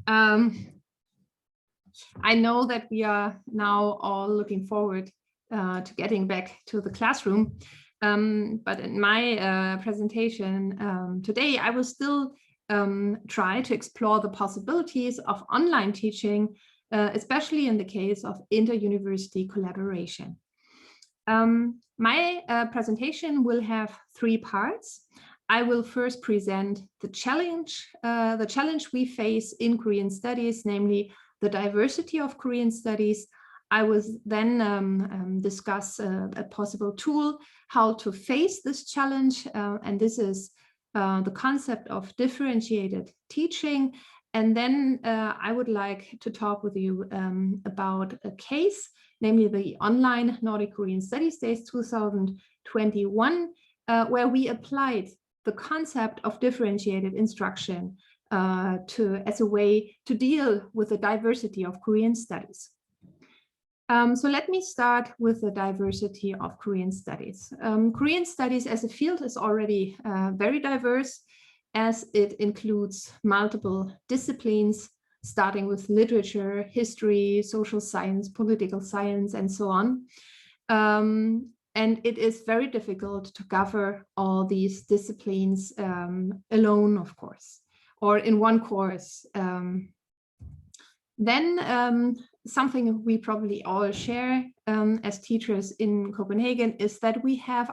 um, I know that we are now all looking forward to getting back to the classroom. But in my presentation today, I will still try to explore the possibilities of online teaching, especially in the case of inter-university collaboration. My presentation will have 3 parts. I will first present the challenge we face in Korean studies, namely the diversity of Korean studies. I will then discuss a possible tool how to face this challenge, and this is the concept of differentiated teaching. And then I would like to talk with you about a case, namely the online Nordic Korean Studies Days 2021, where we applied the concept of differentiated instruction as a way to deal with the diversity of Korean studies. So let me start with the diversity of Korean studies. Korean studies as a field is already very diverse, as it includes multiple disciplines, starting with literature, history, social science, political science, and so on. And it is very difficult to cover all these disciplines alone, of course, or in one course. Then something we probably all share as teachers in Copenhagen is that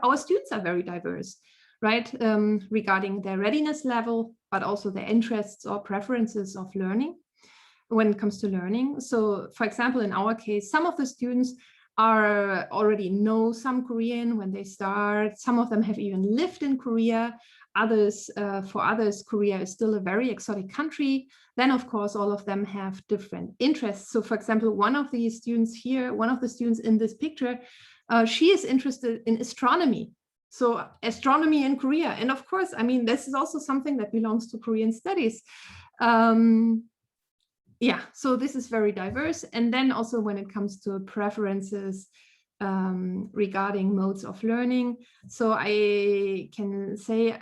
our students are very diverse, right? Regarding their readiness level, but also their interests or preferences of learning when it comes to learning. So for example, in our case, some of the students already know some Korean when they start. Some of them have even lived in Korea. For others, Korea is still a very exotic country. Then, of course, all of them have different interests. So, for example, one of the students in this picture, she is interested in astronomy. So, astronomy in Korea. And of course, I mean, this is also something that belongs to Korean studies. Yeah, so this is very diverse. And then also when it comes to preferences regarding modes of learning. So I can say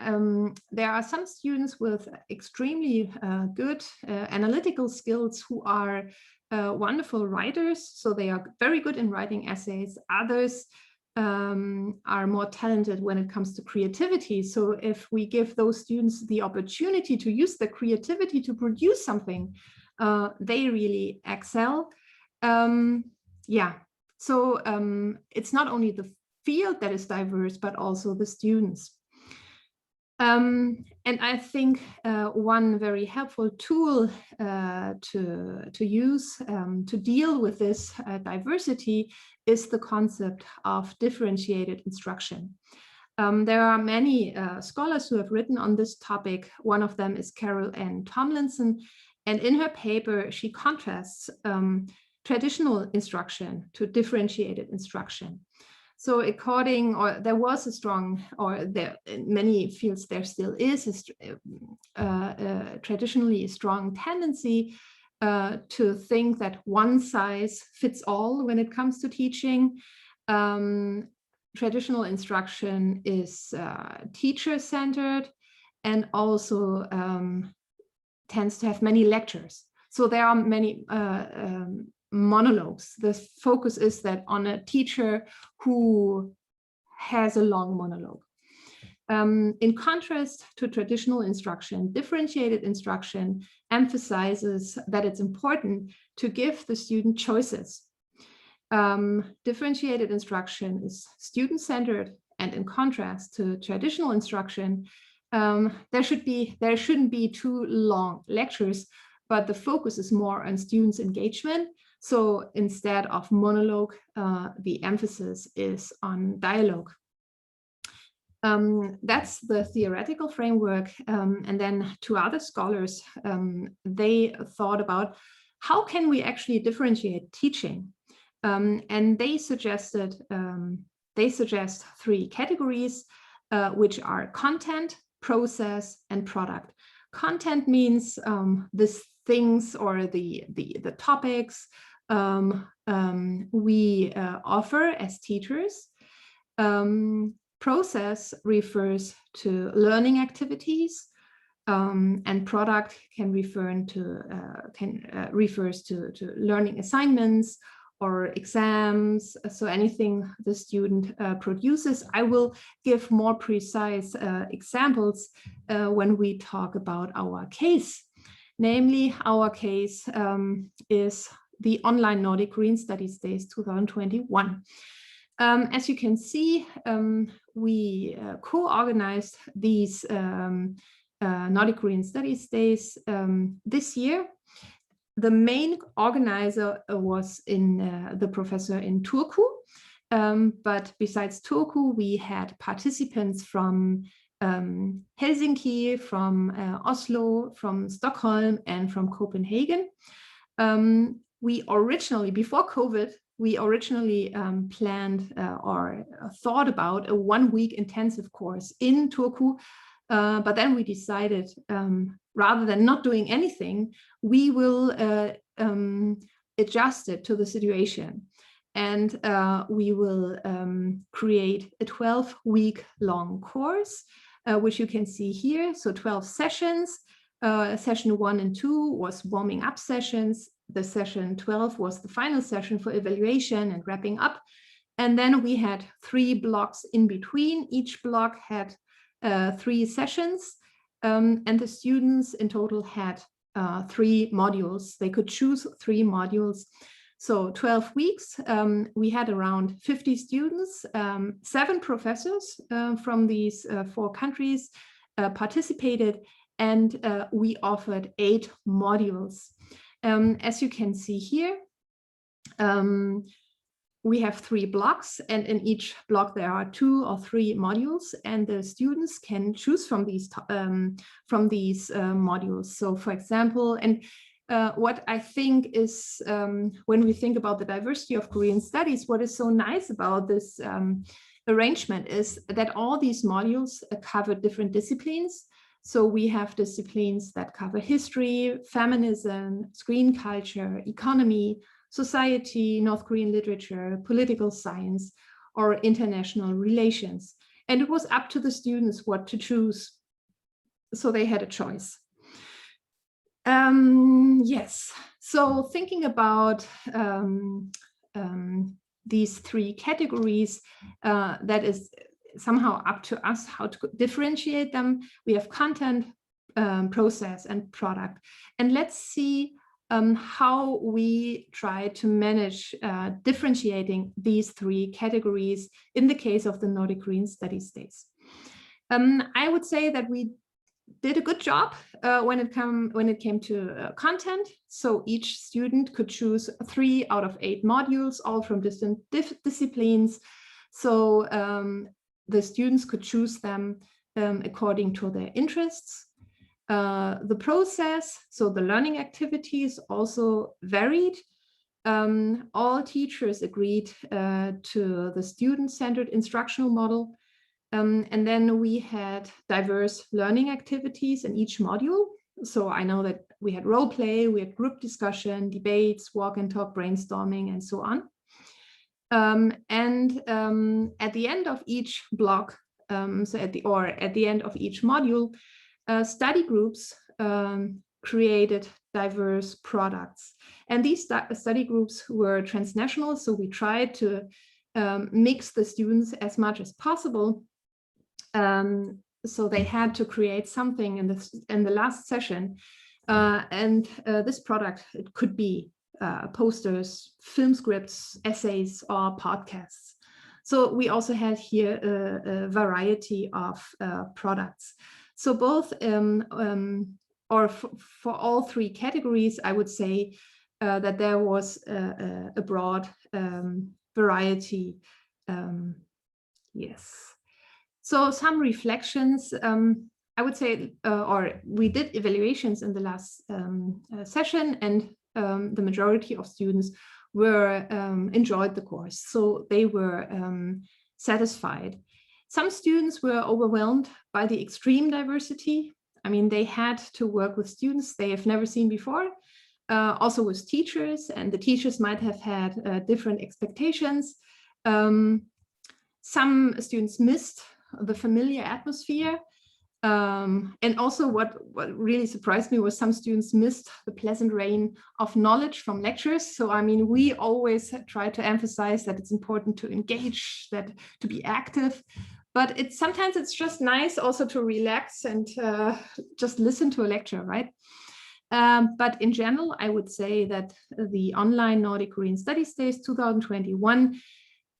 there are some students with extremely good analytical skills who are wonderful writers. So they are very good in writing essays. Others are more talented when it comes to creativity. So if we give those students the opportunity to use their creativity to produce something, they really excel. Yeah, so it's not only the field that is diverse, but also the students. And I think one very helpful tool to use to deal with this diversity is the concept of differentiated instruction. There are many scholars who have written on this topic. One of them is Carol Ann Tomlinson. And in her paper, she contrasts traditional instruction to differentiated instruction. So there was a strong, or there in many fields there still is a traditionally strong tendency to think that one size fits all when it comes to teaching. Traditional instruction is teacher-centered and also tends to have many lectures. So there are many monologues. The focus is that on a teacher who has a long monologue. In contrast to traditional instruction, differentiated instruction emphasizes that it's important to give the student choices. Differentiated instruction is student-centered, and in contrast to traditional instruction, there shouldn't be too long lectures, but the focus is more on students' engagement. So instead of monologue, the emphasis is on dialogue. That's the theoretical framework. And then 2 other scholars, they thought about how can we actually differentiate teaching? And they suggest 3 categories, which are content, process, and product. Content means the things or the topics we offer as teachers. Process refers to learning activities. and product can refers to learning assignments or exams, so anything the student produces. I will give more precise examples when we talk about our case. Namely, our case is the online Nordic Green Studies Days 2021. As you can see, we co-organized these Nordic Green Studies Days this year. The main organizer was the professor in Turku, but besides Turku, we had participants from Helsinki, from Oslo, from Stockholm, and from Copenhagen. We originally, before COVID, planned or thought about a 1-week intensive course in Turku, but then we decided, rather than not doing anything, we will adjust it to the situation. And we will create a 12-week long course, which you can see here. So 12 sessions. Session 1 and 2 was warming up sessions. The session 12 was the final session for evaluation and wrapping up. And then we had 3 blocks in between. Each block had 3 sessions, and the students in total had 3 modules. They could choose 3 modules. So 12 weeks, we had around 50 students, 7 professors from these 4 countries participated, and we offered 8 modules. As you can see here, we have 3 blocks, and in each block there are 2 or 3 modules, and the students can choose from these modules. So, for example, and what I think is, when we think about the diversity of Korean studies, what is so nice about this arrangement is that all these modules cover different disciplines. So we have disciplines that cover history, feminism, screen culture, economy, society, North Korean literature, political science, or international relations. And it was up to the students what to choose. So they had a choice. Yes, so thinking about these 3 categories, that is somehow up to us how to differentiate them. We have content, process, and product. And let's see how we try to manage differentiating these 3 categories in the case of the Nordic Green Studies Days. I would say that we did a good job when it came to content. So each student could choose 3 out of 8 modules, all from different disciplines. So the students could choose them according to their interests. The process, so the learning activities, also varied. All teachers agreed to the student-centered instructional model. And then we had diverse learning activities in each module. So I know that we had role play, we had group discussion, debates, walk and talk, brainstorming, and so on. At the end of each block, at the end of each module, study groups created diverse products. And these study groups were transnational, so we tried to mix the students as much as possible. So they had to create something in the last session. This product, it could be posters, film scripts, essays, or podcasts. So we also had here a variety of products. So both, for all 3 categories, I would say that there was a broad variety. Yes. So some reflections, I would say, or we did evaluations in the last session, and the majority of students were enjoyed the course. So they were satisfied. Some students were overwhelmed by the extreme diversity. I mean, they had to work with students they have never seen before, also with teachers, and the teachers might have had different expectations. Some students missed the familiar atmosphere. And also what really surprised me was some students missed the pleasant rain of knowledge from lectures. So, I mean, we always try to emphasize that it's important to engage, that to be active, but sometimes it's just nice also to relax and just listen to a lecture, right? But in general, I would say that the online Nordic Korean Studies Days 2021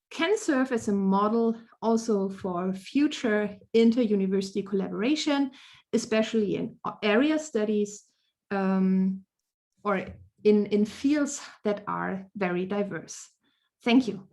can serve as a model also for future inter-university collaboration, especially in area studies or in fields that are very diverse. Thank you.